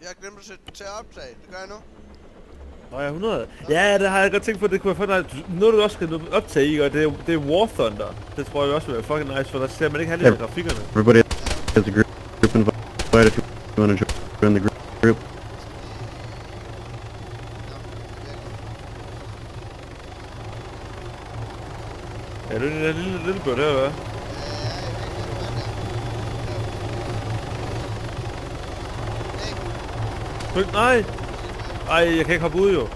Jeg glemte at sætte til optag. Det gør jeg nu. Nå ja, 100. Ja, det har jeg godt tænkt på, det kunne være fucking nice. Noget du også skal optage i, og det er War Thunder. Det tror jeg også vil være fucking nice, for der ser man ikke halvdelen af grafikkerne. Everybody has a group invite if you want to join the group. Ja, det er en lille bøt her, hva'? Nej! Ej, jeg kan ikke hoppe ud jo.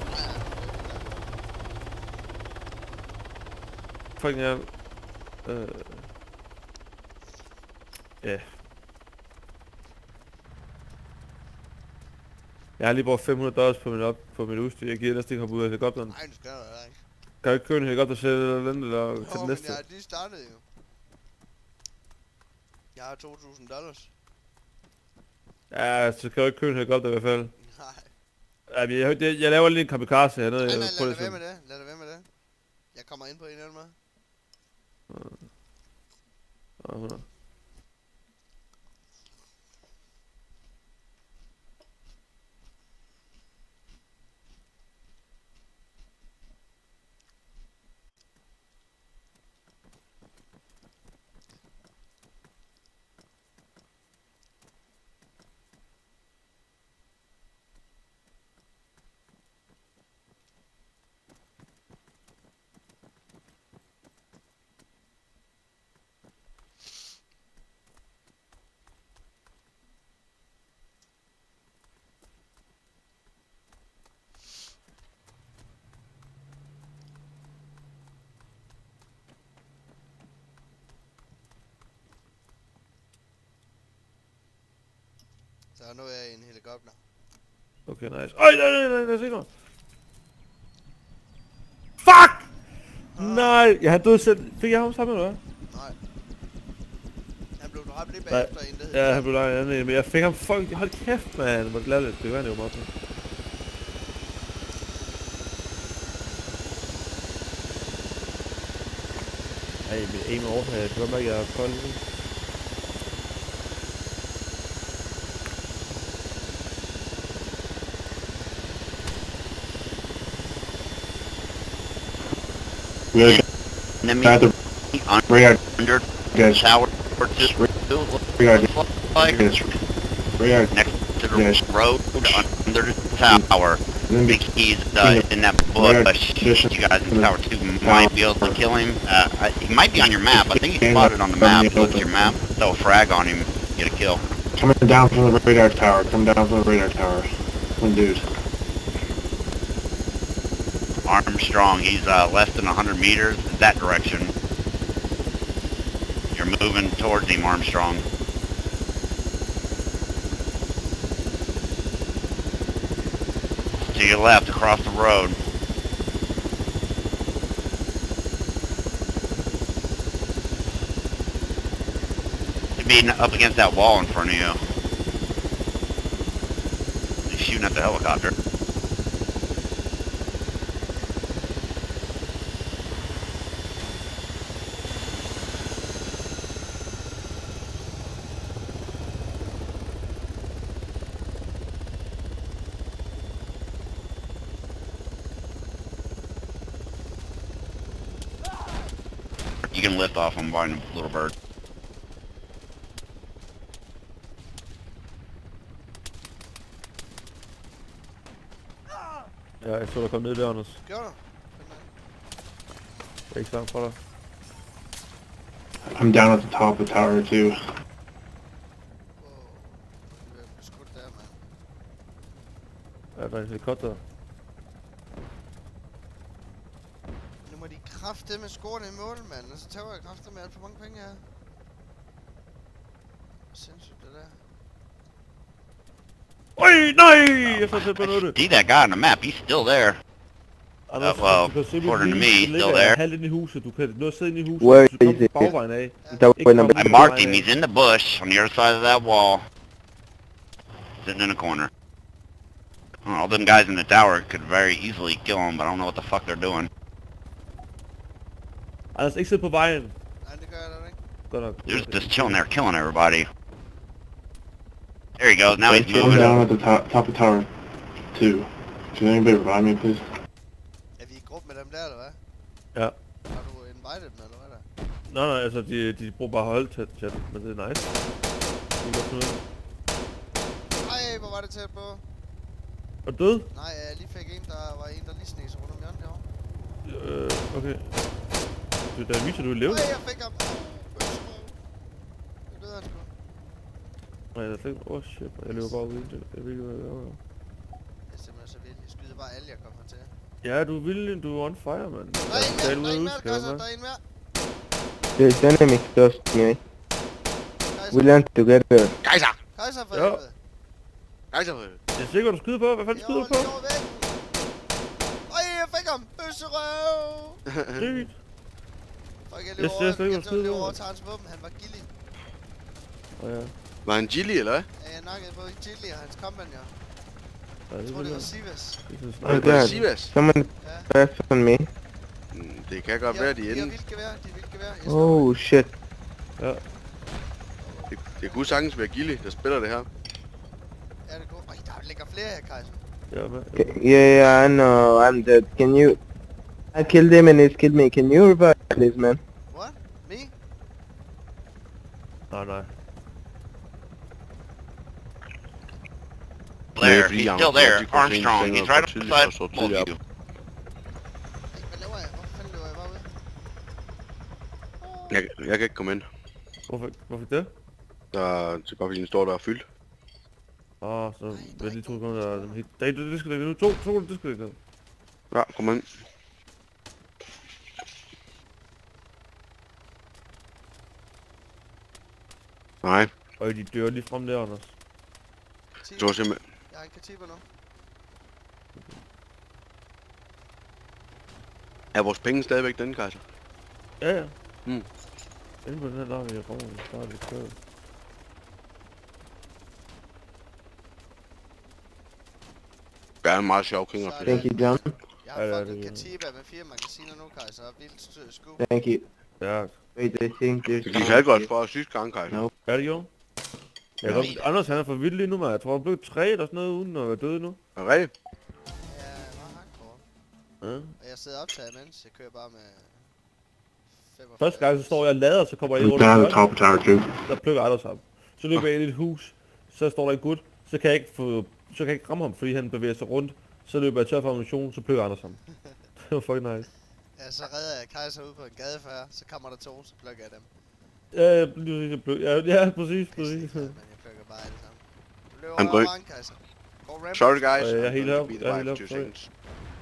Fucking ja. Ja. Jeg har lige brugt $500 på mit udstyr. Jeg giver næsten ikke hoppe ud af helikopteren. Nej, det skal du heller ikke. Kan jeg ikke købe en helikopter til eller til den næste? Ja, de startede jo. Jeg har $2.000. Ja, så kan jeg ikke købe en helikopter i hvert fald. Nej. Jeg laver lige en kamikaze hernede. Nej, lad det være med det. Lad det være med det. Jeg kommer ind på en eller anden måde. Så nu er jeg i en helikopter. Okay, nice. Øj, nej, se mig. Fuck! Nej, jeg har død selv. Fik jeg ham sammen eller hvad? Nej. Han blev dræbt lige bagefter en, der hed. Ja, han blev dræbt en, men jeg fik ham fucking... Hold kæft, man. Må lave lidt. Det var han jo meget på. Ej, mit aim overhead. Det var bare, jeg er kold. Enemy under tower like next to the road under the tower. I think he's in that bush. You guys in tower 2 might be able to kill him. He might be on your map. I think he's spotted on the map. Look at your map. Throw a frag on him. Get a kill. Coming down from the radar tower. Come down from the radar tower. One dude. Armstrong, he's less than 100 meters that direction. You're moving towards him, Armstrong. To your left, across the road. He'd be up against that wall in front of you. He's shooting at the helicopter. You can lift off him by a little bird. Ja, jeg så der kom ned der, Anders. Gjorde du? Jeg er ikke så langt fra dig. I'm down at the top of tower 2. Wow. Jeg blev skudt der, mand. Ja, der er en helikopter. Nu må de kraftedeme score i mål, mand. Og så tager jeg kraftedeme alt for mange penge her. Sindssygt det der. Øj, nej! Jeg får tæt på noget. See that guy on the map, he's still there. Anders, well, du kan se according to me, hus, he's still there. halvt ind i huset. Du kan nå sidde inde i huset. Where Du kan is komme it? bagvejen af. I marked him, he's in the bush on the other side of that wall. Sitting in a corner. All them guys in the tower could very easily kill him, but I don't know what the fuck they're doing. Anders, ikke sidde på vejen. Nej, det gør jeg da ikke. Godt nok. They're just chilling there, killing everybody. There you go. Now he's I'm moving. down at the top of tower 2. Can anybody revive me, please? Er vi i gruppe med dem der, eller hvad? Ja. Har du invited dem, eller hvad der? Nej, altså de bruger bare hold chat, men det er nice. Det er godt sådan noget. Ej, hvor var det tæt på? Er du død? Nej, jeg lige fik en, der lige sneg sig rundt om hjørnet derovre. Okay. Der viser, du er levet. Ej, jeg fik ham. Det døde han sgu. Nej, jeg tænkte, shit, jeg lever bare ud. Jeg ved ikke, hvad jeg gør. Jeg er simpelthen så vild. Jeg skyder bare alle, jeg kommer hertil. Ja, du er vild, du er on fire, mand. Der er en mere, Kaiser, der er en mere. There's enemy close to me. Kaiser, We learn together. Kaiser! Kaiser for Ja. helvede. Kaiser! Jeg er sikker, du skyder på. Hvad fanden skyder du på? Lige over væggen. Ej, jeg fik ham. Bøsserøv. Sygt. Fuck, jeg Jeg ser slet ikke, hvad du skyder løber på. over til hans våben. Han var gillig. Ja. Var han Gilly, eller hvad? Ja, jeg nakkede på Chili og hans company. Ja, Jeg det tror, er det var det. Sivas. Det er Oh sådan Var det god, Sivas? someone Ja. pressed on me. Det kan godt være, de er De har inde. vildt gevær. De er vildt gevær. Jeg slår Oh shit. Ja. Det kunne sagtens være Gilly, der spiller det her. dem. Ja, det går. Ej, der ligger flere her, Kaiser. Ja, men. Yeah, I know, I'm dead. Can you... I killed him and he's killed me. Can you revive please, man? What? Me? Nej. Blair, fordi he's han still var there. rigtig godt Armstrong, sent, he's så right tidligt, og så beside both tidligt of op. you. Hvad laver jeg? Hvorfor fanden løber jeg bare ud? Jeg kan ikke komme ind. Hvorfor det? Det er bare fordi den står der og fyldt. Så vil jeg lige 2 sekunder, der er helt... Det skal nu. 2 sekunder, det skal ikke. Ja, kom ind. Nej, Og de dør lige frem der, Anders. jeg tror simpelthen... Jeg har en katiber nu. Er vores penge stadigvæk den, Kaiser? Ja. Mm. Inde på den her, der har vi råd. Der er lidt kørt. Det er en meget sjov king of Så- det. Thank you, John. Jeg har Ja, fucking det- katiba med 4 magasiner nu, Kaiser. Og vildt scoop. Thank you. Ja. Wait, I think there's... Det gik halvt godt for os sidste gang, Kaiser. No. Er det jo? Jeg kan godt... Anders han er for vild lige nu, men jeg tror han blev 3 eller sådan noget uden at være død nu. Er det rigtigt? Ja, jeg var hardcore. Ja. Og jeg sidder optaget imens. Jeg kører bare med... 45. Første gang så står jeg og lader, så kommer jeg I'm rundt down og at the top of tower 2. der plukker Anders ham. Så løber jeg ind i et hus, så står der en gut, så kan jeg ikke ramme ham, fordi han bevæger sig rundt. Så løber jeg tør for ammunition, så plukker Anders ham. Det var fucking nice. Ja, så redder jeg Kaiser ud på en gadefærd. Så kommer der 2, så plukker jeg dem. Ja, præcis. Men jeg plukker bare alle sammen. Du løber I'm over going- mange, Kaiser. Go ramp. Sorry, guys. Jeg er I'm helt going to op. be the Jeg er wife helt in op. 2 Sorry. seconds.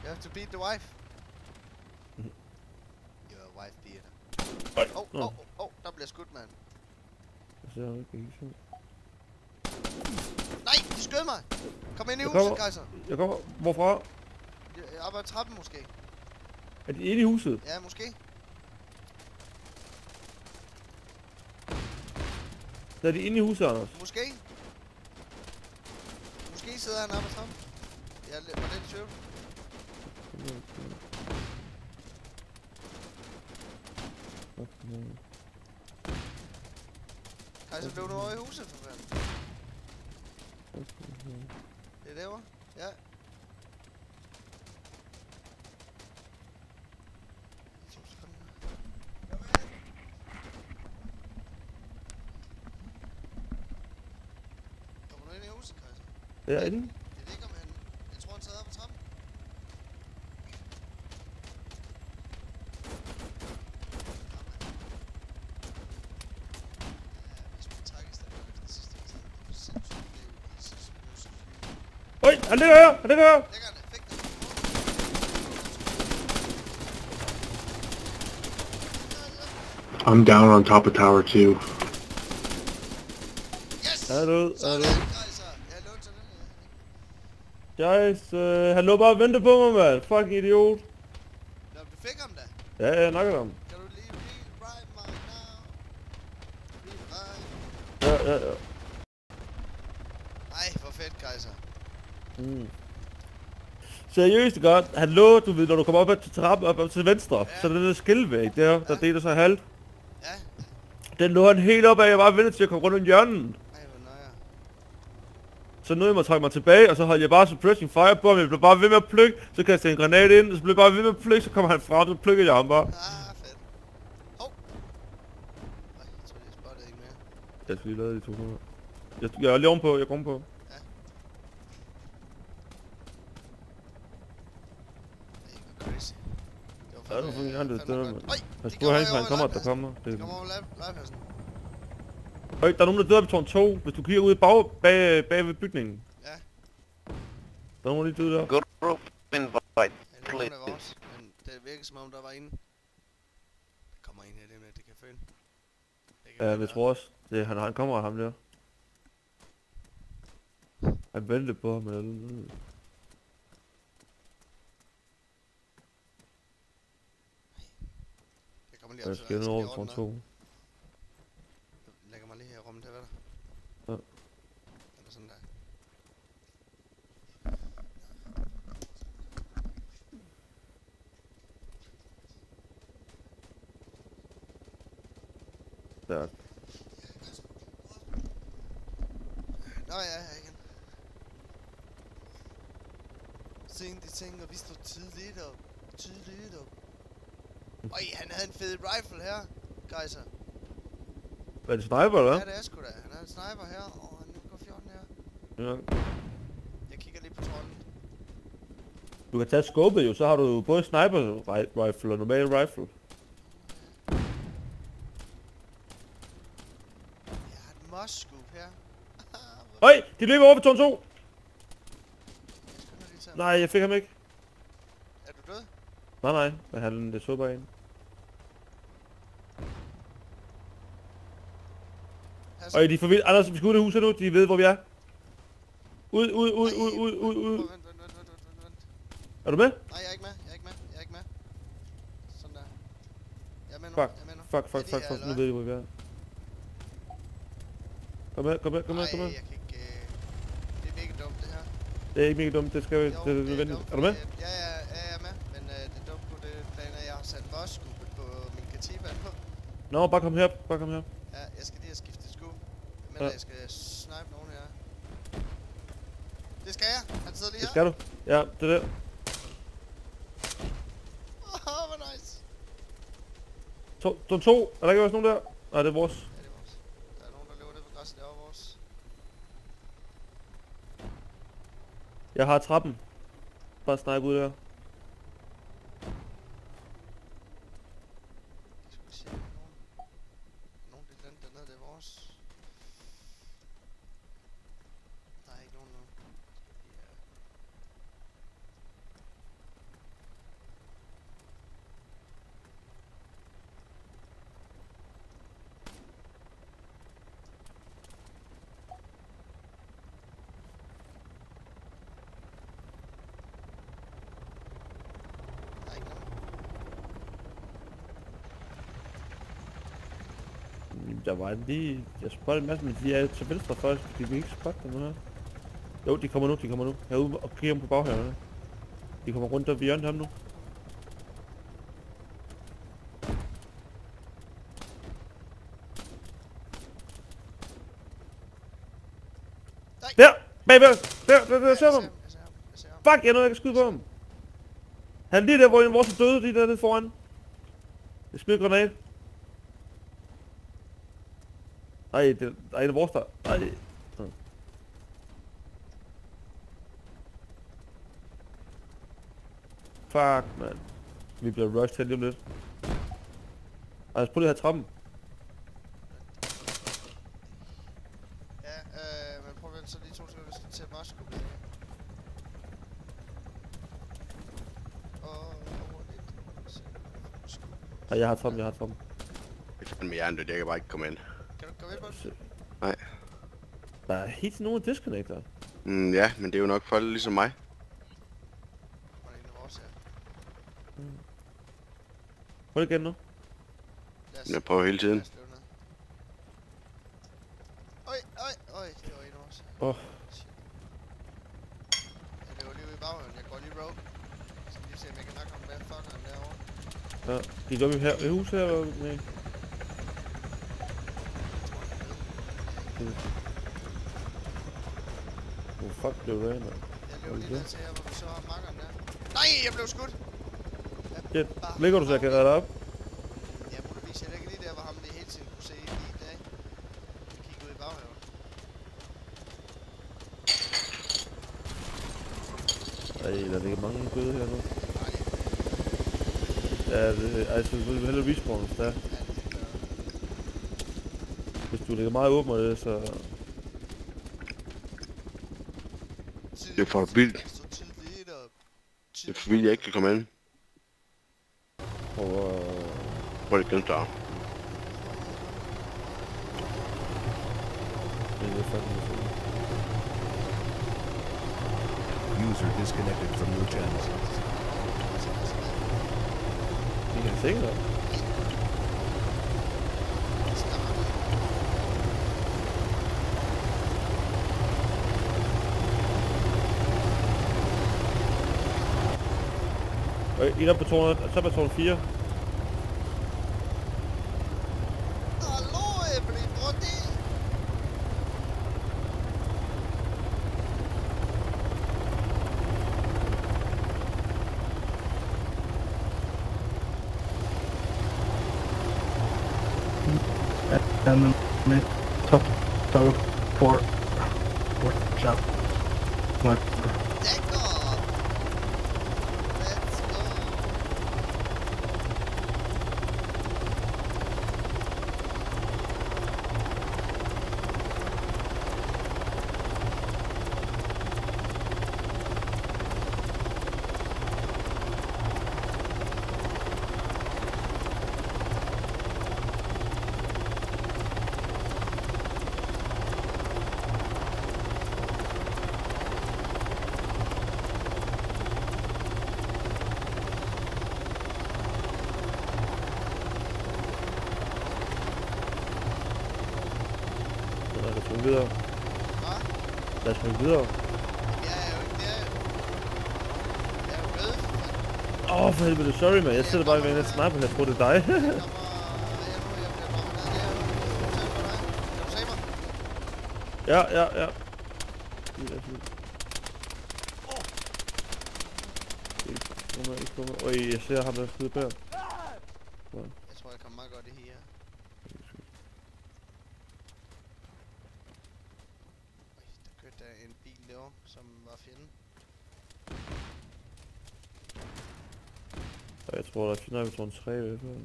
You have to beat the wife. You're a wife beater. Der bliver skudt, mand. Nej, de skød mig. Kom ind i Jeg huset, kommer. Kaiser. Jeg kommer. Hvorfra? Jeg arbejder trappen måske. Er de inde i huset? Ja, måske. Så er de inde i huset, Anders? Måske. Måske sidder han oppe ad trappen. Jeg var lidt i tvivl. Kaiser, blev du over i huset, for fanden? Det er derovre? Ja. Kommer du ind i huset, Kaiser? Ja, inde. Jeg ved ikke, om han... Jeg tror, han sad oppe ad trappen. Øj, han ligger her! Han ligger her! I'm down on top of tower 2. Yes! Han er død. Han er Sådan, død. Kaiser. Jeg lånte til den. Guys, han lå bare og ventede på mig, mand. Fucking idiot. Nå, du fik ham da. Ja, jeg nakker ham. Kan du lige rewrite mig now? Rewrite. Ja. Ej, hvor fedt, Kaiser. Seriøst godt. Han lå, du ved, når du kommer op til trappen op til venstre, Ja. så er den der skilvæg der deler sig halvt. Ja. Den lå han helt op af, jeg bare ventede til at komme rundt om hjørnet. Ej, hvor nøjer. så nu jeg må trække mig tilbage, og så holdt jeg bare suppressing fire på ham. Jeg blev bare ved med at plukke, så kastede jeg en granat ind, og så blev jeg bare ved med at plukke, så kommer han frem, så plukkede jeg ham bare. Fedt. Hov. Nej, jeg tror, jeg spottede ikke mere. Jeg skal lige lade de 200. Jeg er lige ovenpå, jeg går ovenpå. Ja. Det er crazy. Ja, du får gerne det støtter, mand. Pas de på, han over kommer, der legepladsen. kommer. De kommer over legepladsen. Høj, der er nogen, der døde på tårn 2. Hvis du kigger ud bag ved bygningen. Ja. Der er nogen, der døde der. Group invite, Ja, det er nogen please. af vores, men det virker som om, der var inde. Der kommer en af dem, det kan føle. Ja, jeg tror også. Det, han kommer af ham der. Han ventede på ham eller noget. Jeg kommer lige Der op sker noget over tårn 2. Lægger mig lige her i rummet, det er der. Ja. Eller sådan der. Der. Nå ja, her igen. Sen de ting, og vi står tidligt op. Tidligt op. Øj, han havde en fed rifle her, Gejser. Er det sniper, eller? Ja, det er sgu da. Han har en sniper her, og han går 14 her. Ja. Jeg kigger lige på tårnen. Du kan tage skåbet jo, så har du både sniper rifle og normal rifle. Jeg har et moss scoop her. Høj, de løber over på tårn 2! Jeg skynder lige til ham. Nej, jeg fik ham ikke. Er du død? Nej, men han det så bare en. Øj, de er for vildt. Anders, vi skal ud af huset nu. De ved, hvor vi er. Ud. Vent. Er du med? Nej, jeg er ikke med. Sådan der. Jeg er med nu. Fuck. Jeg er med nu. Fuck. Er de her, eller Nu hvad? ved de, hvor vi er. Kom med. Nej, jeg kan ikke... Det er mega dumt, det her. Det er ikke mega dumt. Det skal vi. Jo, Det er nødvendigt. dumt, Er du med? fordi, Ja, jeg er med. Men det er dumt på det plan, at jeg har sat moss-scoopet på min katiba nu. Nå, bare kom her. Ja, jeg skal lige have skiftet scoop. Men Ja. jeg skal snipe nogen her. Det skal jeg. Han sidder lige Det her. skal du. Ja, det er det. Åh, hvor nice. Tårn 2. Er der ikke også nogen der? Nej, det er vores. Ja, det er vores. Der er nogen, der løber ned på græsset. Det er også vores. Jeg har trappen. Bare snipe ud der. Jeg skulle se nogen. Nogen, det er den dernede. Det er vores. Der er ikke nogen nu. Ja. Der er ikke nogen. Der var lige... Jeg spottede en masse, men de er til venstre for os. De vil ikke spotte dem her. Jo, de kommer nu. Herude og kigger dem på baghaverne. De kommer rundt og hjørnet ham nu. Nej. Der! Bagved os! Der ser du ham! Jeg ser ham. Fuck, jeg nåede ikke at skyde på ham! Han er lige der, hvor en vores er døde, lige dernede foran. Jeg smider granat. Ej, der er en af vores der. Ej. Fuck, man. Vi bliver rushed til lige om lidt. Ej, prøv lige at have trappen. Ja, men prøv at vente så lige 2 sekunder, vi skal til moss-scoopet. Ej, jeg har trappen. Jeg kan fandme hjernedødt, jeg kan bare ikke komme ind. Kan du komme ind på den? Nej. Der er helt til nogen disconnector. Ja, men det er jo nok folk ligesom mig. Var det en af vores her? Prøv igen nu. Lad os... Jeg prøver hele tiden. Lad os løbe ned. Øj, det var en af vores her. Åh. Shit. Jeg løber lige ude i baghaven, jeg går lige rogue. Så lige se om jeg kan nakke ham der, fuck ham derovre. Ja, de går vi her i huset her, eller nej? Hvor fuck blev du af, mand? Jeg løb lige ned til her, hvor vi så har makkeren der. Nej, jeg blev skudt! Shit, ligger du så, jeg kan redde dig op? Ja, muligvis. Jeg ligger lige der, hvor ham vi hele tiden kunne se lige i dag. Kigge ud i baghaven. Ej, der ligger mange døde her nu. Nej, Ja, det, altså, du vil hellere respawn, hvis det er. ja, det gør. Hvis du ligger meget åben med det, så... Det er for vildt. Så tidligt op. Det er for vildt, jeg ikke kan komme ind. Hvor er det gentager? Det er fandme sådan. User disconnected from your channel. Vi kan se det. En op på tårnet, så på tårn 4. Hallo, everybody! Top tower 4 shot. Take off! Let's go! Lad os springe videre. Hvad? Lad os springe videre. Jeg er jo ikke der. Jeg er jo død. Åh, for helvede, sorry man. Jeg sidder bare ved en sniper, jeg tror det er dig. Jeg bliver droppet ned der. Kan du se mig? Ja. Øj, jeg ser ham der skyder bag. Jeg tror, jeg kommer meget godt i her. Der kørte der en bil derovre, som var fjenden. Og jeg tror, der er fjender ved tårn 3 i hvert fald. Ude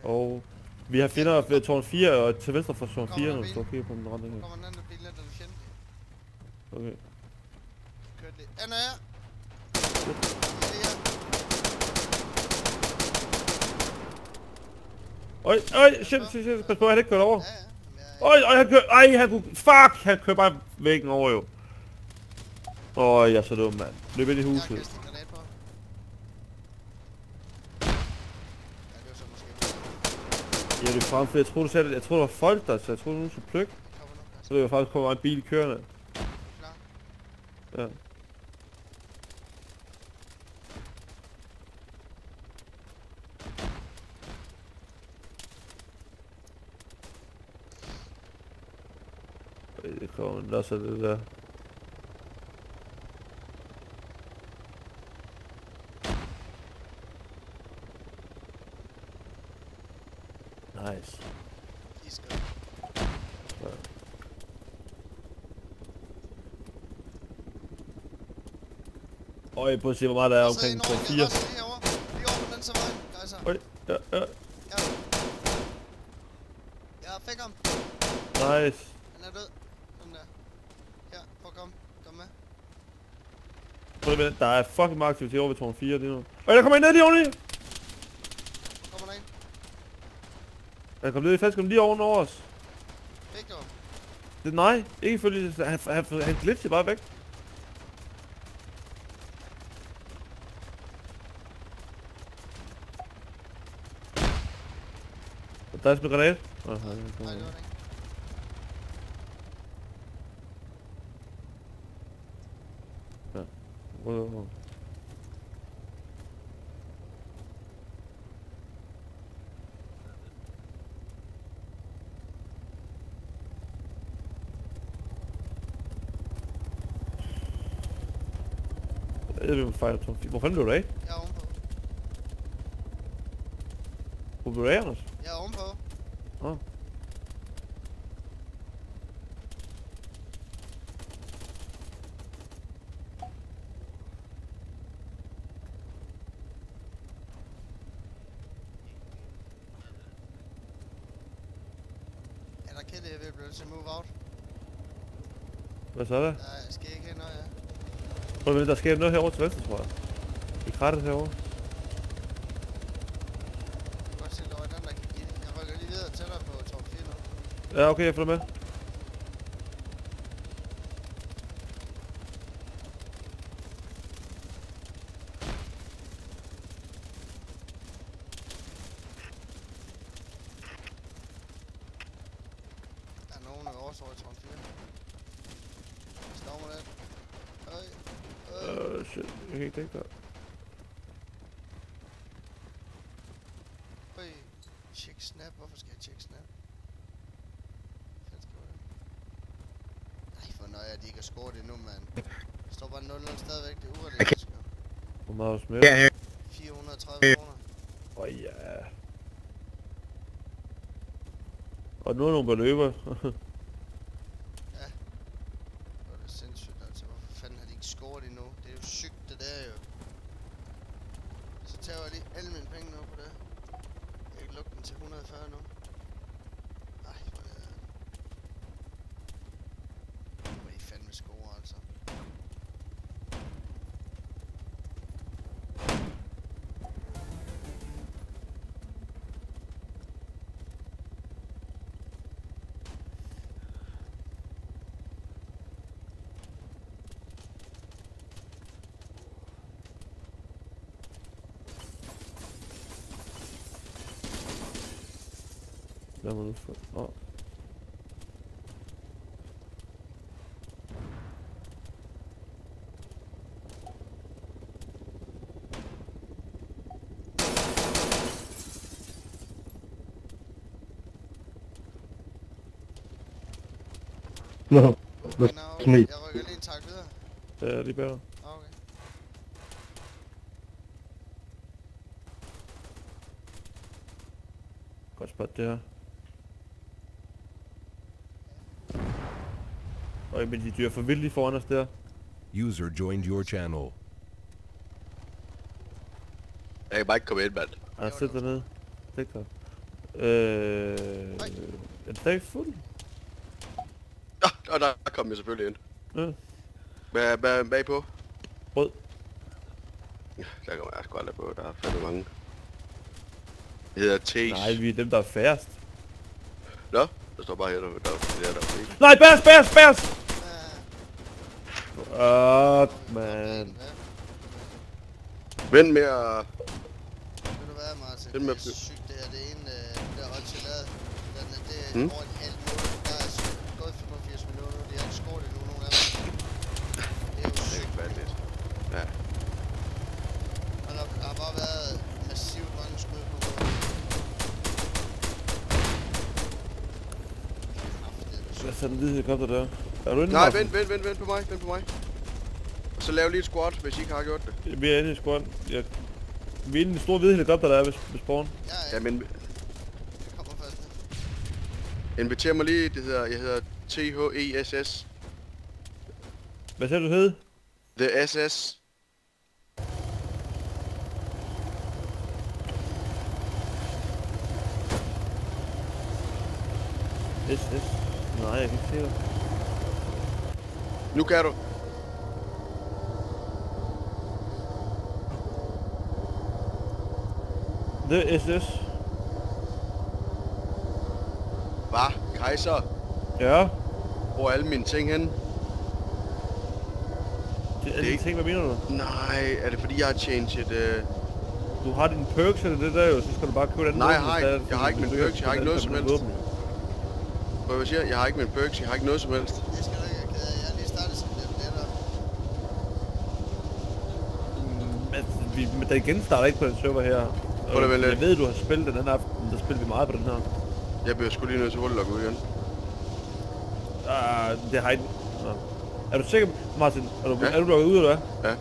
her. Og vi har fjender ved tårn 4 og til venstre for tårn 4, Kommer når der du står kigger på den retning Nu her. kommer den anden bil ned, den er fjenden. Okay. Kørte lige. Den er her! Lige her. Øj, shit, pas på, han ikke kørt over. Ja, ja. Jamen, jeg- Han kører, han kunne, fuck, han kører bare væggen over jo. Jeg er så dum, mand. Løb ind i Jeg har huset. kastet en granat på. Ja, det var så måske. Jeg løb frem, for jeg troede, du sagde det. Jeg troede, der var folk der, så jeg troede, nogen skulle plukke. Jeg kommer nu. Så løb jeg faktisk kommer en bil kørende. Klar. Ja. Det kommer der så det der. Nice. He's good. Prøv at se hvor meget der er Og så omkring en på over, 4. lige over på den så vejen, gejser. Ja. Jeg fik ham. Nice. Han er død. Den der. Her, prøv at komme. Kom med. Prøv lige, der er fucking meget aktivitet over ved tårn 4 lige nu. Der kommer en ned lige oveni. Hvor kommer der en? Der kommer ned i fast, lige ovenover os. Fik du ham? Det nej, ikke følge. Han glitcher bare væk. Der er sådan en granat. Nej, det var det ikke. Wow. Jeg ved, hvor fanden blev du af? Jeg er ovenpå. Hvor blev du af, Anders? Jeg er ovenpå. Åh. Er der kæde, jeg vil blive til move out? Hvad så er der? Nej, jeg skal ikke hen, når jeg... Prøv at vente, der sker noget herovre til venstre, tror jeg. I krattet herovre. Jeg kan godt se, der var den, der kan give det. Jeg rykker lige videre tættere på top 4 nu. Ja, okay, jeg følger med. Der er nogen, der går også over i top 4. Står med den. Shit, jeg kan ikke dække der. Check snap. Hvorfor skal jeg check snap? Fedt skal det. Ej, for nøje, at de ikke har scoret endnu, mand. Der står bare 0-0 stadigvæk. Det er urealistisk. Hvor meget smidt? 430 kroner. Ja. Og nu er nogle beløber. Ja. Det er sindssygt, altså. Hvorfor fanden har de ikke scoret endnu? Det er jo sygt, det der jo. Så tager jeg lige alle mine penge nu på det. Jeg kan lukke den til 140 nu. Ej, hvor er det... Hvor er I fandme score, altså. Lad mig nu få... Åh. No, Jeg that's me. rykker lige en tak videre. Det er lige bedre. Okay. Godt spot det her. Og men de dyr for vildt lige foran os der. User joined your channel. Jeg kan bare ikke komme ind, mand. Ej, sæt dernede. Dæk dig. Er det fuld? Og der kom jeg selvfølgelig ind. Ja. Hvad bagpå? Rød. Der kommer jeg sgu aldrig på, der er fandme mange. Det hedder T's. Nej, vi er dem der er færrest. Nå, der står bare her, der er ikke. Nej, bærs! Ja. Man. Vent med at... Ved du hvad, Martin? Den Det med er sygt det her. Det ene, der holdt til ladet. Det er Hmm? over en halv måned. Der er gået 85 minutter nu. De har ikke scoret endnu, nogen af dem. Det er jo Det er sygt. ikke vanligt. Ja. Og der har bare været massivt mange skud på målet. Hvad er den hvide helikopter der? Er du inde? Nej, Martin? vent på mig. Og så lav lige et squat, hvis I ikke har gjort det. Vi er inde i squad. Ja. Vi er inde i den store hvide helikopter der er ved spawn. Ja, Ja, men det kommer først. inviter mig lige, jeg hedder THESS. Hvad sagde du hed? The SS. SS. Nej, jeg kan ikke se det. Nu kan du. Det er SS. Hvad? Kaiser? Ja. Hvor er alle mine ting henne? Det er ikke- ikke ting, hvad mener du? Nej, er det fordi jeg har changed Du har din perks eller det der jo, så skal du bare købe den. Nej, jeg har ikke min perks, jeg har ikke noget som helst. Hvad siger jeg? Jeg har ikke min perks, jeg har ikke noget som helst. Det skal du ikke have ked af. Jeg har lige startet som lettere. Men der igen starter ikke på den server her. Prøv lige at vente Jeg lidt. ved, du har spillet den anden aften, der spiller vi meget på den her. Jeg bliver sgu lige nødt til hurtigt logge ud igen. Det har ikke... Nå. Er du sikker, Martin? Er du Ja. lukket ud, eller hvad? Ja.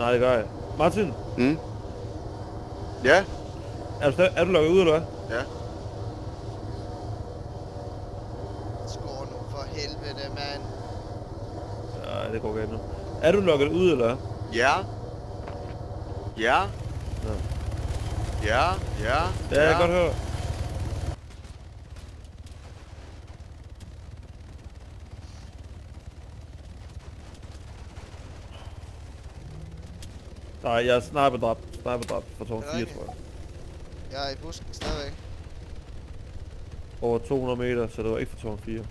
Nej, det gør jeg. Martin, Mm? Ja? er du lukket ud, eller hvad? Ja. Skår nu for helvede, mand. Nej, det går galt nu. Er du lukket ud, eller hvad? Ja. Ja. Nå. Ja. Ja. Ja, jeg kan godt høre. Nej, jeg er sniperdrabt fra tårn 4, tror jeg. Jeg er i busken stadigvæk. Over 200 meter, så det var ikke fra tårn 4.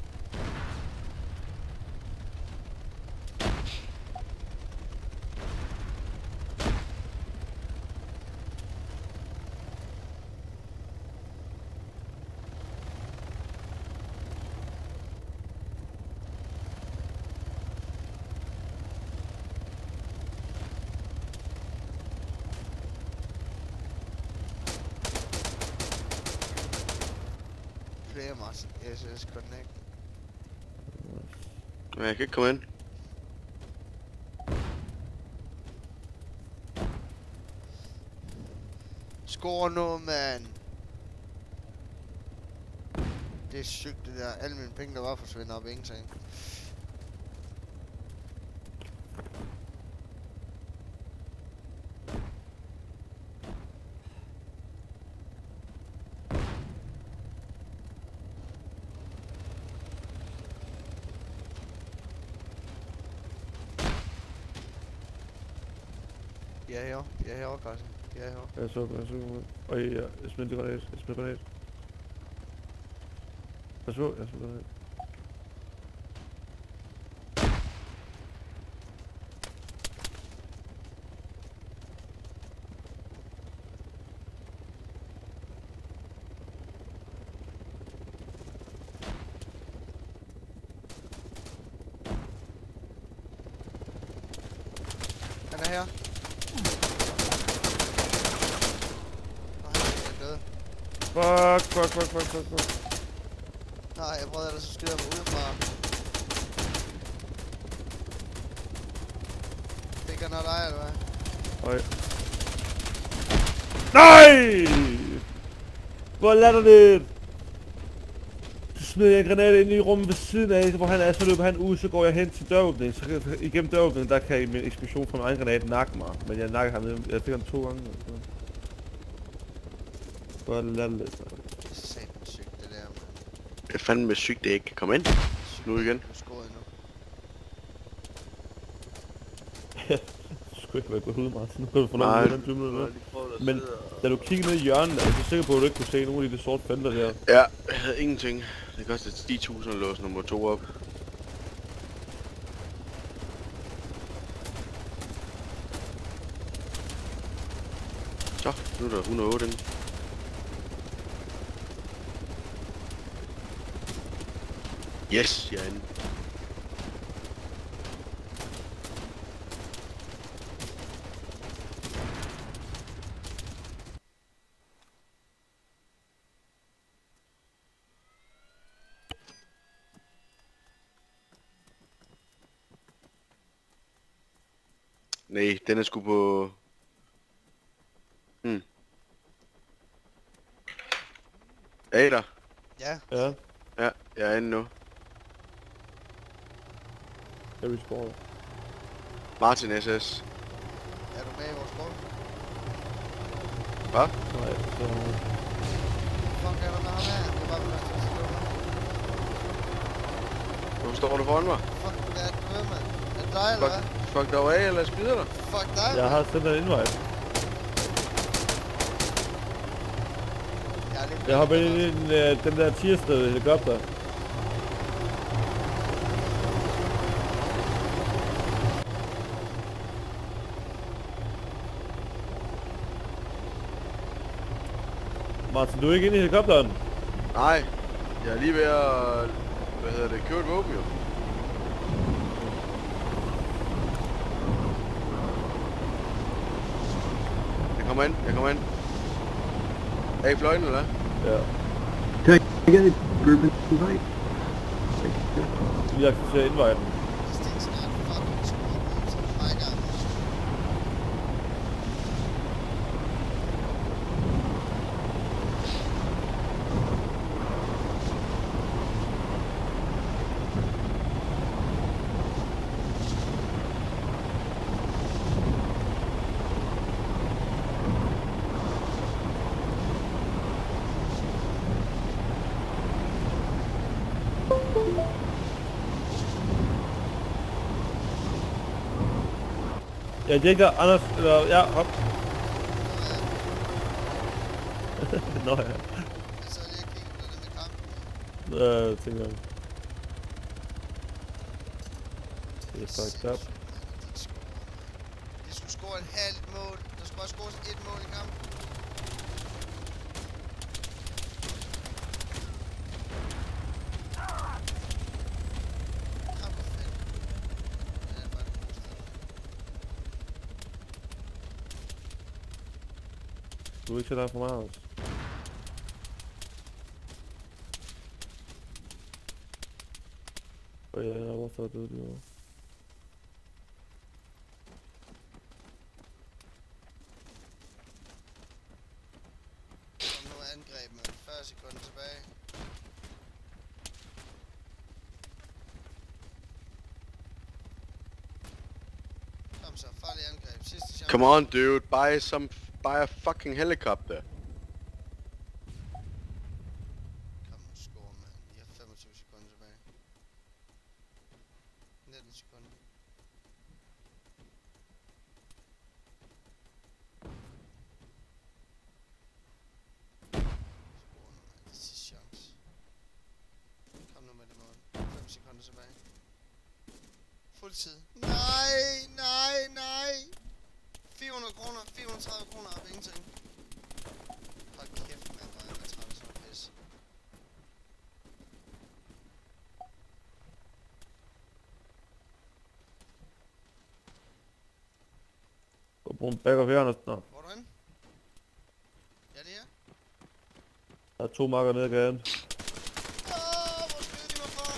Flere Martin. SS Connect. Men jeg kan ikke komme ind. Skår nu, mand. Det er sygt, det der. Alle mine penge, der var forsvinder op i ingenting. De er herovre. De er herovre, Carsten. De er herovre. Jeg så. Øj, jeg smidt granat. Jeg så granat. Han er her. Fuck. Nej, jeg prøvede ellers at skyde ham udefra. Fik han noget dig, eller hvad? Øj. Nej! Hvor latterligt! Så smider jeg en granat ind i rummet ved siden af, hvor han er, så løber han ud, så går jeg hen til døråbningen. Så igennem døråbningen, der kan min eksplosion fra min egen granat nakke mig. Men jeg nakker ham, jeg fik ham 2 gange. Hvor latterligt. Det er satans sygt, det der, mand. Det er fandme sygt, det ikke kan komme ind. Nu igen. Du skåret nu. Du skulle ikke være gået ud, Martin. Nu kan du få noget med den 20 minutter. Men da du kiggede ned i hjørnet, er du sikker på, at du ikke kunne se nogle af de sorte felter der? Ja, jeg havde ingenting. Det kostede 10.000 at låse nummer 2 op. Så, nu er der 108 inde. Yes, jeg er inde. Nej, den er sgu på... Er I der? Ja. Ja, Ja, jeg er inde nu. jeg respawner. Martin SS. Er du med i vores skole? Hvad? Nej, så... Fuck, er der med ham her? Det er bare plads til at skrive mig. Hvorfor står du foran mig? Fuck, hvad er det med, mand? Er det dig, eller hvad? Fuck dig af, eller jeg skyder dig? Fuck dig, Jeg har sendt en invite. Jeg hopper ind i den der tirsdag helikopter. Martin, du er ikke inde i helikopteren? Nej, jeg er lige ved at... købe et våben jo. Jeg kommer ind. Er I fløjten, eller? Ja. Can I get a group invite? Vi accepterer inviten. Hvis det ikke snart fucking skruer på, så trækker han. Ja, det er ikke der. Anders, eller, ja, hop. Nå ja. Jeg sad lige og kiggede på det med kampen. Tænker jeg. Det er fucked up. De skulle score et halvt mål. Der skulle også scores et mål i kampen. Du ikke sætte dig for meget også. Og ja, hvorfor er det derovre? Kom nu angreb med 40 sekunder tilbage. Kom så, farlig angreb. Sidste chance. Come on, dude. Buy a fucking helicopter. Kom nu, score, mand. I har 25 sekunder tilbage. 19 sekunder. Score nu, mand. Det er sidste chance. Kom nu med det mål. 5 sekunder tilbage. Fuldtid. Nej, nej, nej. 400 kroner, 430 kroner op ingenting. Hold kæft, mand, hvor er jeg træt sådan noget pis. Gå på en back of her, Anders. Nå, Hvor er du henne? Ja, det er. der er 2 marker nede ad gaden. Hvor skød de mig fra?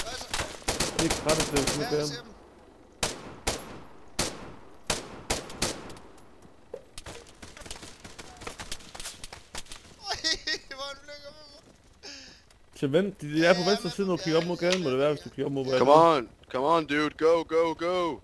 Hvad så? Ikke rettet til nede ad Ja, jeg gaden. ser dem. Hvor er du lækker med mig? Til vent, de er på venstre side, når du kigger op mod gaden, må det være, hvis du kigger op mod gaden. Come on, dude. Go.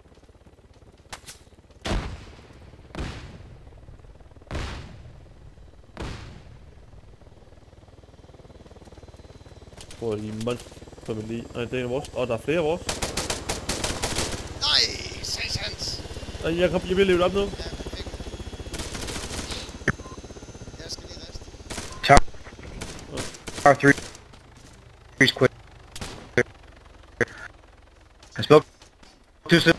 Hvor er de monster, som vi lige... Nej, det er en af vores. Og der er flere af vores. Nej, satans. Og jeg bliver levet op nu. Ja, men fik den. Jeg skal lige reste. Tower 3. He's quick. I spoke too soon.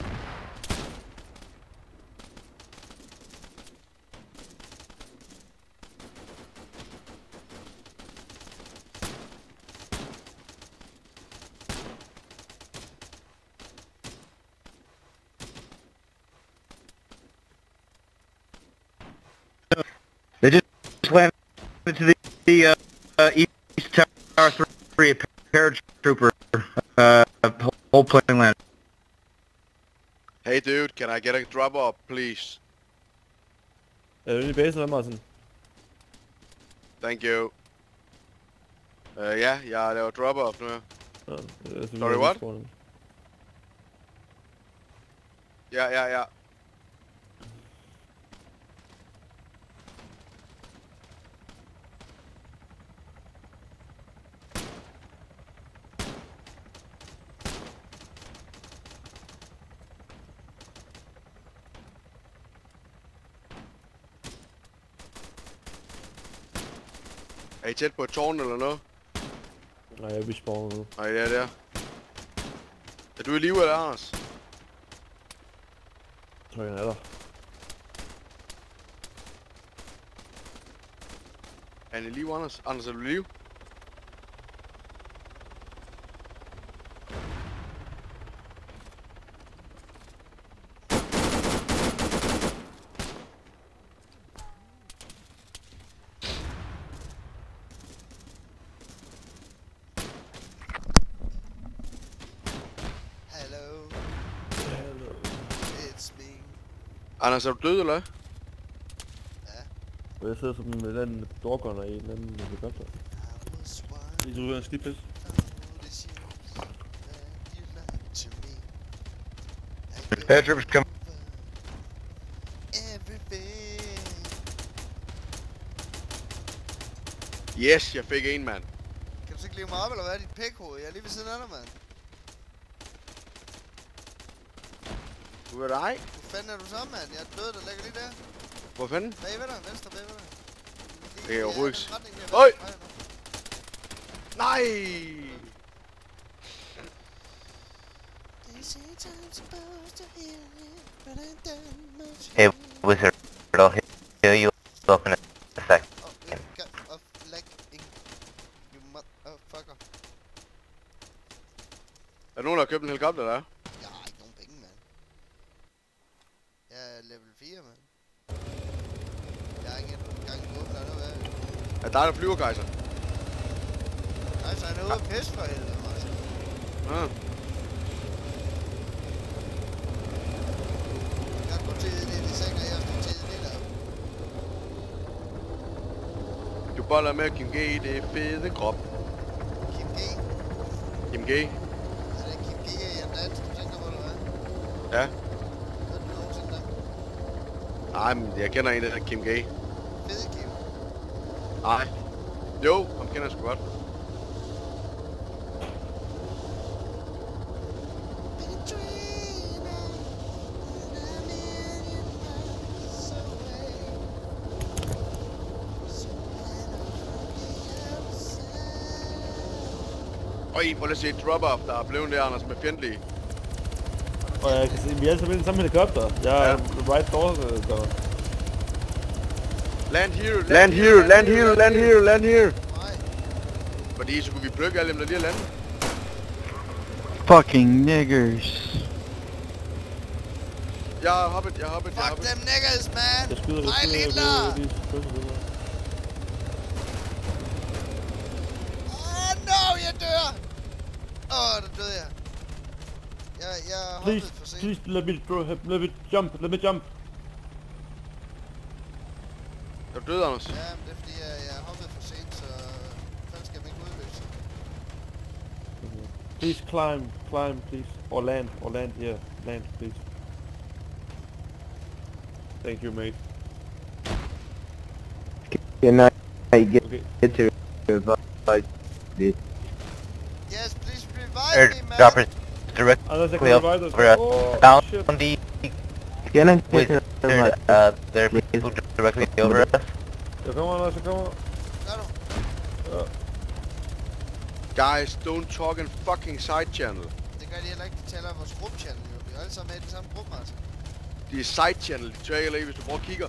They just went into the east tower 3, a paratrooper, whole plane land. Hey, dude. Can I get a drop up, please? Er du inde i basen eller Martin? Thank you. Ja, jeg laver drop off nu. Ja, Sorry, what? Ja. Er I tæt på et tårn eller noget? Nej, jeg vil spawne nu. Nej, ja, det er. Er du i live eller Anders? Jeg tror, jeg er der. Er han i live, Anders? Anders, er du i live? Hello, it's me. Anders, er du død eller hvad? Og jeg sidder som en eller anden doggunner i en eller anden helikopter. I was one I tror, det er en skidpis. notice you, that you lied to me. I Paratroopers come. everything. Yes, jeg fik en, mand. Kan du så ikke leve mig op, eller hvad? Dit pækhoved? Jeg er lige ved siden af dig, mand. Du er dig. Hvor fanden er du så, mand? Jeg er død, der ligger lige der. Hvor fanden? Bagved dig, venstre bagved dig. Det kan jeg overhovedet ikke. retning der. Øj! Vej nu. Nej! Hey, Wizard, I'll heal you up in a sec. Oh, you got a lagging. You motherfucker. Er der nogen, der har købt en helikopter, der? Jeg har ikke nogen penge, mand. Jeg er level 4, mand. Jeg har ikke engang gået der noget af. Er dig, der flyver, Kaiser? Nej, så er han ude at pisse for helvede, altså. Ja. Jeg kan gå til det seng, og jeg skal til det der. Du boller med Kim G i det fede krop. Kim G. Kim G? Er det Kim G i en dans, du tænker på, eller hvad? Ja. Ved du nogensinde dem? Nej, men jeg kender en, der hedder Kim G. Fede Kim. Nej. Jo, ham kender jeg sgu godt. Øj, prøv lige at se et drop-off, der er blevet der, Anders, med fjendtlige. Og jeg kan se, vi er alle sammen i den samme helikopter. Jeg er right door. Land here, land here, land here, land here, land here. Nej. Fordi så kunne vi plukke alle dem, der lige er landet. Fucking niggers. Jeg har hoppet, jeg har hoppet. Fuck them niggas, man! Jeg skyder, Hej, Hitler! No, jeg dør! Der døde jeg. Jeg hoppede for sent. Please, let me jump, let me jump. Er du død, Anders? Ja, men det er fordi, jeg hoppede for sent, så faldskærmen ikke udløse. Please climb, please. Or land here. Land, please. Thank you, mate. Can I get Okay. to revive this? Yes, please revive me, man! Airdropper directly Unless I can up revive us. for Oh, shit. bounty Can I with get a revive? there are people directly over us. Jeg kommer, Anders, jeg kommer. Gør du? Guys, don't talk in fucking side channel. Det gør de heller ikke, de taler om vores gruppe-channel, jo. Vi er alle sammen med i den samme gruppe, altså. Det er side channel, de tør ikke, hvis du prøver at kigger.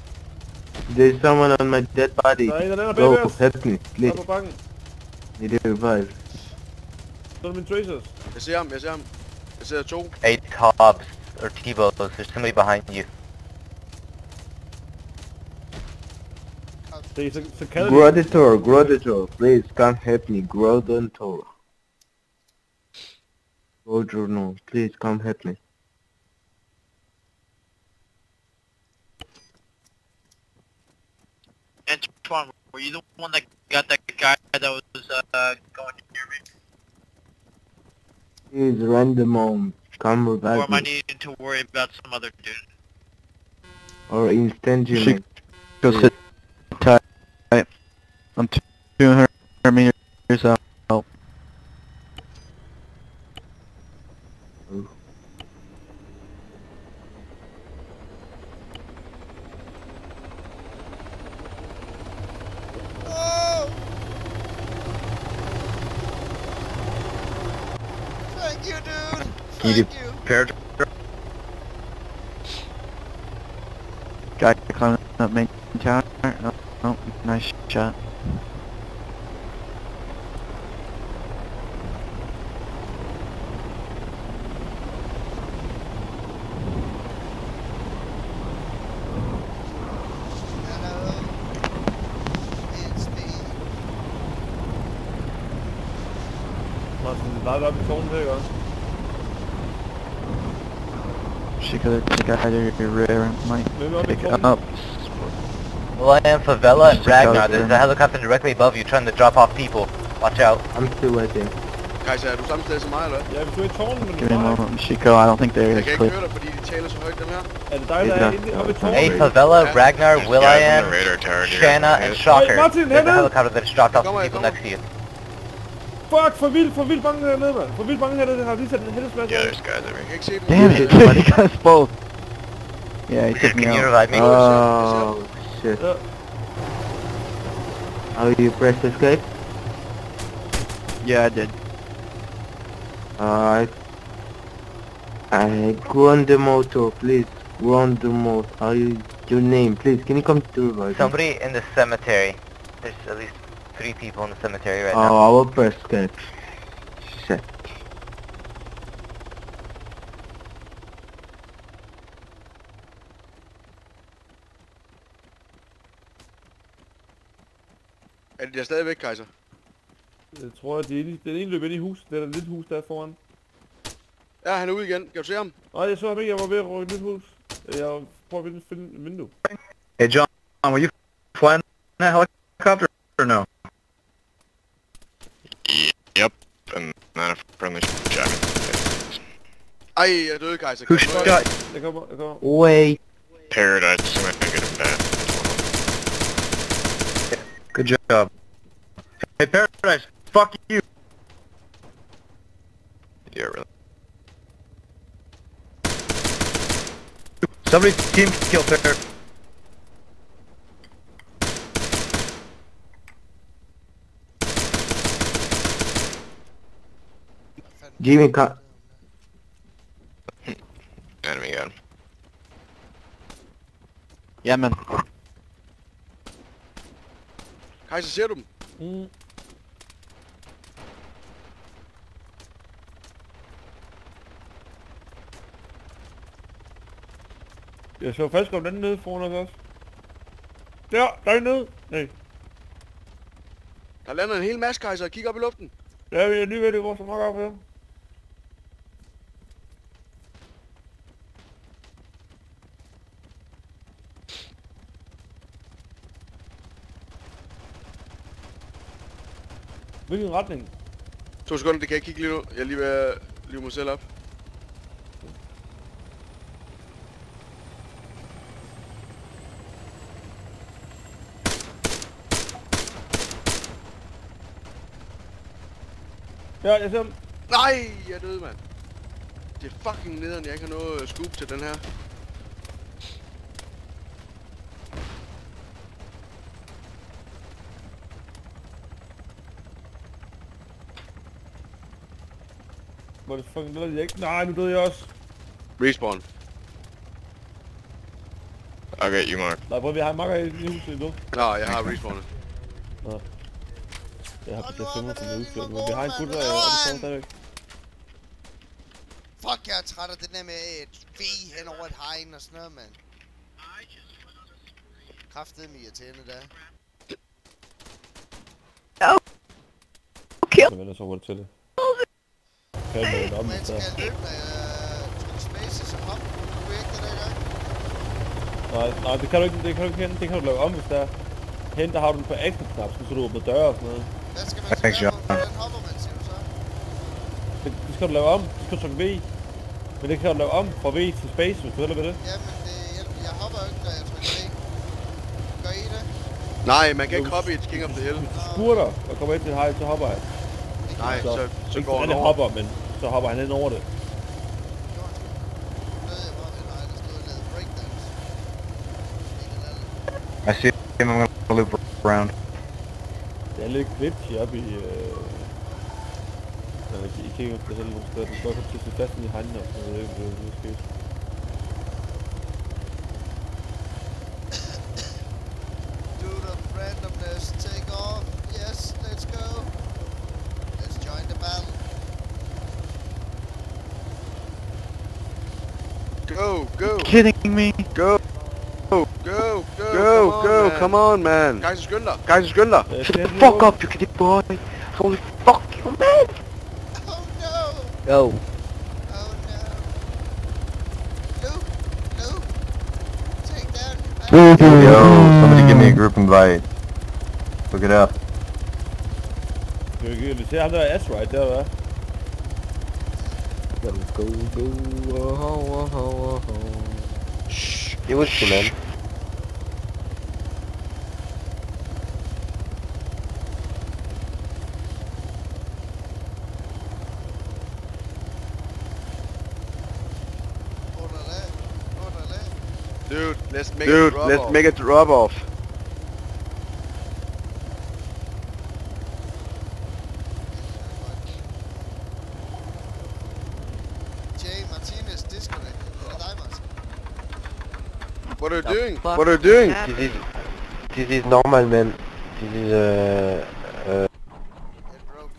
There's someone on my dead body. Der er en, der lander Go, bagved os. help me, Der please. på bakken. Need a revive. Så er det mine tracers. Jeg ser ham, jeg ser ham. Jeg ser to. 8 Hobbs or T-Bows, there's somebody behind you. Det er så kalder de. Groditor, please come help me. Groditor. Groditor, please come help me. Antoine, were you the one that got that guy that was going near me? Please random on. Come Or revive am I me. needing to worry about some other dude? Or instantaneous. Go sit tight. I'm 200 meters out. Oh! Thank you, dude! Thank you! Paratrooper. Guy climbing up main tower. Oh, nice shot. Hello. It's me. Martin, der er oppe i tårnet her, ikke også? She could either rear might Maybe I'll be pick calling- up. Well, I am Favela and Just Ragnar. out There's there. a helicopter directly above you trying to drop off people. Watch out. I'm still waiting. Kaiser, er du samme sted som mig, eller? Ja, hvis du er i tårnet, men Give du me a er moment, Chico. I don't think they're Jeg kan ikke clear. høre dig, fordi de taler så højt, dem her. Er det dig, der er inde oppe i tårnet? Hey, Favela, Ragnar, Will.i.am, Shanna, and Shocker. Martin, There's a hernede! helicopter that's dropped off Come the on, people come on. next to you. Fuck, for vildt bange hernede, mand. For vildt bange hernede, har lige sat en helhedsplads. Jeg kan ikke se dem. Damn it! He got us both. Yeah, he took me Can you out. revive me? Oh shit. Yeah. How you press escape? Yeah, I did. I go on the motor, please. Go on the motor. How you your name, please? Can you come to revive me? Somebody in the cemetery. There's at least 3 people in the cemetery right Oh, now. I will press escape. Shit. Er de der stadigvæk, Kaiser? Jeg tror, at den ene løb ind i huset. Det er der lidt hus der foran. Ja, han er ude igen. Kan du se ham? Nej, jeg så ham ikke. Jeg var ved at rykke et nyt hus. Jeg prøver at finde et vindue. Hey John, were you flying that helicopter or no? Yep, and then a friendly shot me. Ej, jeg døde, Kaiser. Who Kan du- shot? Jeg kommer. Wait. Paradise, so I can get him back. Good job. Hey Paradise, fuck you. Yeah, really. Somebody team kill Paradise. Jimmy, can Enemy got him. Yeah, man. Kaiser, ser du dem? Mm. Jeg så faktisk om den nede foran os også. Der er nede. Nej. Der lander en hel masse, Kaiser. Kig op i luften. Der er vi lige ved det, hvor så nok op her. Hvilken retning? 2 sekunder, det kan jeg kigge lige nu. Jeg er lige ved at live mig selv op. Ja, jeg ser dem. Nej, jeg døde, mand. Det er fucking nederen, jeg ikke har noget scoop til den her. Hvor det fucking døde jeg ikke. Nej, nu døde jeg også. Respawn. I'll get you, Mark. Nej, prøv vi har en makker i huset endnu. Nå, jeg har respawnet. Nå. Jeg har betalt 500 til udstyr, men vi har en gutter og det står stadigvæk. Fuck, jeg er træt af det der med et V hen over et hegn og sådan noget, mand. Kraftedeme irriterende der. Så vender så hurtigt til det. Kan jeg med om Men det skal der? jeg løbe med to spaces og hoppe? Du vil ikke det der gang? Nej, det kan du ikke, det kan du lave om, hvis der er. Hen, der har du den på ekstra-knap, så du åbner døre og sådan noget. Hvad skal man så Thanks, gøre? John. Hvordan hopper man, siger du så? Det skal du lave om, du skal trykke V. Men det kan du lave om fra V til space, hvis du hellere vil det. Jamen, jeg hopper jo ikke, da jeg trykker V. Gør I det? Nej, man kan ikke hoppe i et King of the Hill. Hvis du spurter og kommer ind til hegn, så hopper han. Nej, så ikke går han han over. hopper, men så hopper han ind over det. I see him, I'm gonna loop around. Det er lidt glitchy oppe i... I King of the Hill nogle steder. Du skal godt komme til at se fast i hegnen og sådan noget. Jeg ved ikke, hvad der sker. Do the randomness, take off. Yes, let's go. Let's join the battle. Go, go, Kidding me? go. Go, come on, man. Kaiser, skynd dig. Kaiser, skynd dig. Shut the fuck up, you kitty boy. Holy fuck you, man. Oh no! Go. Oh no! Luke! Luke! Take that! Yo, somebody give me a group invite. Look it up. Vi ser ham der er Ass-Ride der, eller hvad? Let's go. Shh. It was cool, man. Dude, let's make a drop off. Jay Martinez disconnected. Det er dig, Martin. What are you doing? What are you doing? This is normal, man. This is It broke.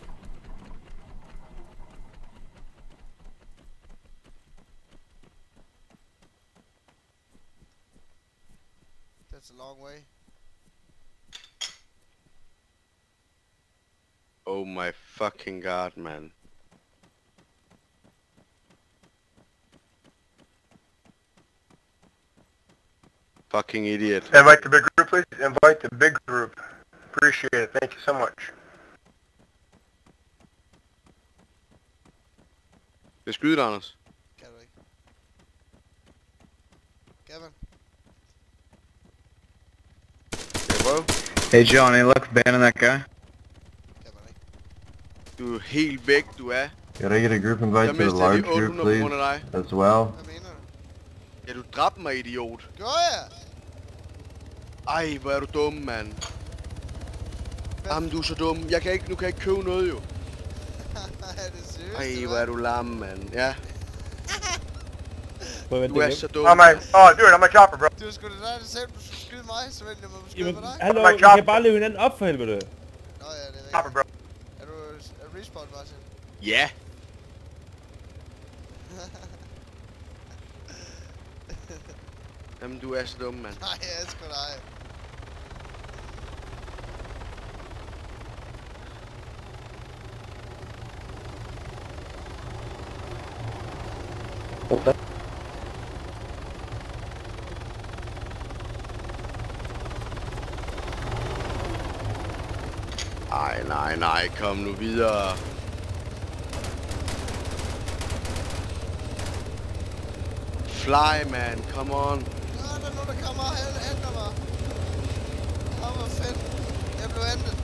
That's a long way. Oh my fucking god, man. Fucking idiot. Invite the big group, please. Invite the big group. Appreciate it. Thank you so much. Det er skyde, Anders. Kan du ikke? Gavin? Skal jeg prøve? Hey Johnny, look, abandon that guy. Du er helt væk, du er. Can I get a group invite Jeg to the mistede large lige group, 800 på grund please? af dig. As well. Hvad mener du? Ja, du dræbte mig, idiot. Gjorde jeg? Ej, hvor er du dum, mand. Jamen, du er så dum. Nu kan jeg ikke købe noget, jo. Er det seriøst? Ej, hvor er du lam, mand. Ja. Prøv at vente Du er lidt. så dum. Oh dude, I'm a chopper, bro. Du skulle da dig selv, du skulle skyde mig, så vent jeg må skyde Jamen, på dig. hallo, I kan bare løbe hinanden op for helvede. Nå ja, det er Chopper, bro. Er du respawn, Martin? Ja. Jamen, du er så dum, mand. Nej, jeg elsker dig. Ej, nej, kom nu videre. Fly, man, come on. Nå, der er nogen, der kommer og henter mig. Åh, hvor fedt. Jeg blev hentet.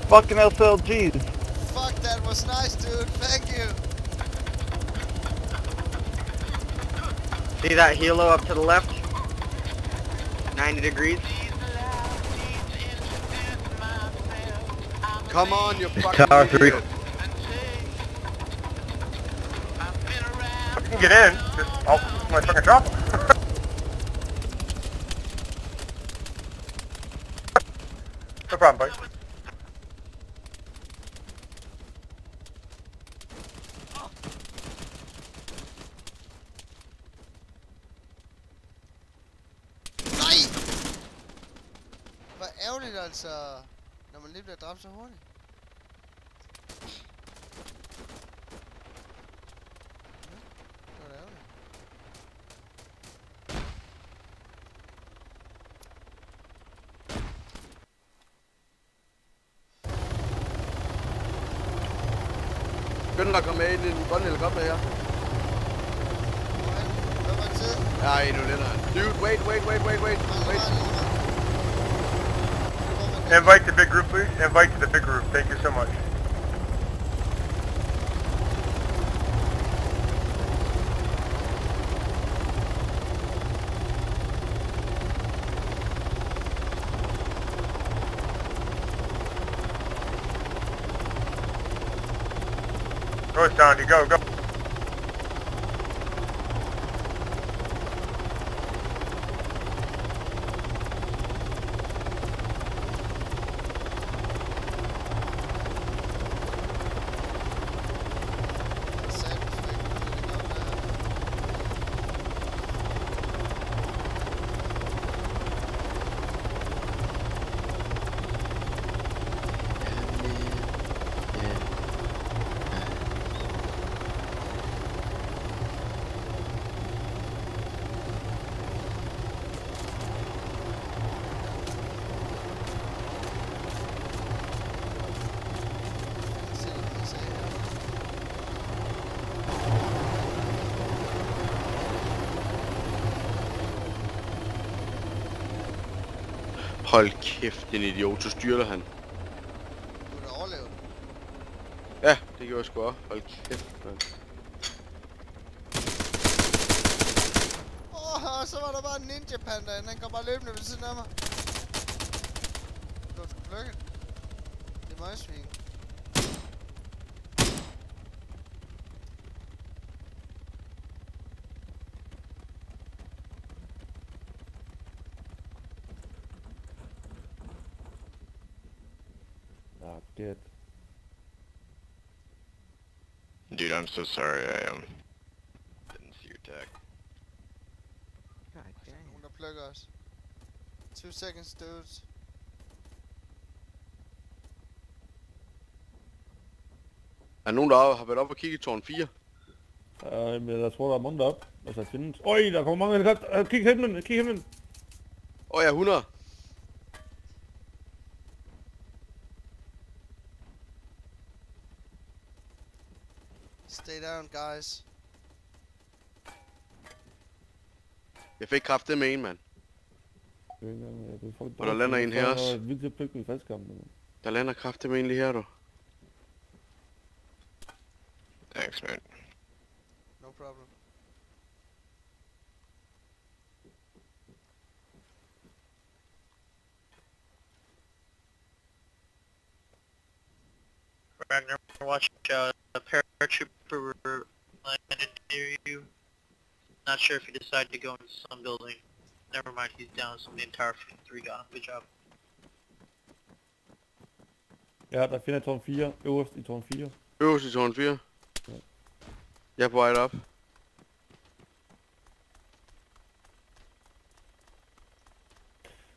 Fucking SLGs. Fuck, that was nice, dude. Thank you. See that helo up to the left? 90 degrees. Come on, you fucking Tower 3. idiot. You can get in. Just, I'll my fucking drop him. No problem, buddy. Nej! Hvor ærgerligt altså, når man lige bliver dræbt så hurtigt. Det var da ærgerligt. Begynder at komme med ind i den grønne helikopter her. Hvad var tid? Ja, endnu lettere. Dude, wait. Invite the big group, please. Invite to the big group. Thank you so much. Go, Sandy. Go. Hold kæft, din idiot, så styrter han. Du er da overlevet. Ja, det gjorde jeg sgu også. Hold kæft, mand. så var der bare en ninja panda, han går bare løbende ved siden af mig. Du skal plukke. Det er møgsvin. Ah, dead. Dude, I'm so sorry. I didn't see your tag. Nogen der plukker os. 2 seconds, dudes. Er nogen, der har været op og kigge i tårn 4? Men jeg tror, der er mange deroppe. Altså, findes. Øj, der kommer mange helikopter. Kig himlen, kig himlen. Åh, ja, 100. Stay down, guys. Jeg fik kraftet med en, mand. Og der lander en her også. Vildt pløk med faldskærmen. Der lander kraftet med en lige her, du. Thanks, man. No problem. Ragnar, watch out. A paratrooper landed near you. Not sure if he decided to go into some building. Never mind, he's down, so the entire 3 got him. Good job. Ja, der finder tårn 4. Øverst i tårn 4. Øverst i tårn 4? Ja. Jeg er på vej op.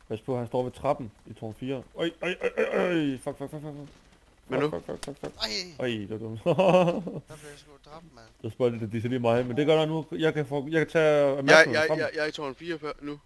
Pas på, han står ved trappen i tårn 4. Øj. Fuck. Men nu? Fuck. Ej, det var dumt. der blev jeg sgu dræbt, mand. Der spørger det lige mig, men det gør der nu. Jeg kan tage Jeg er i tårn 4 nu.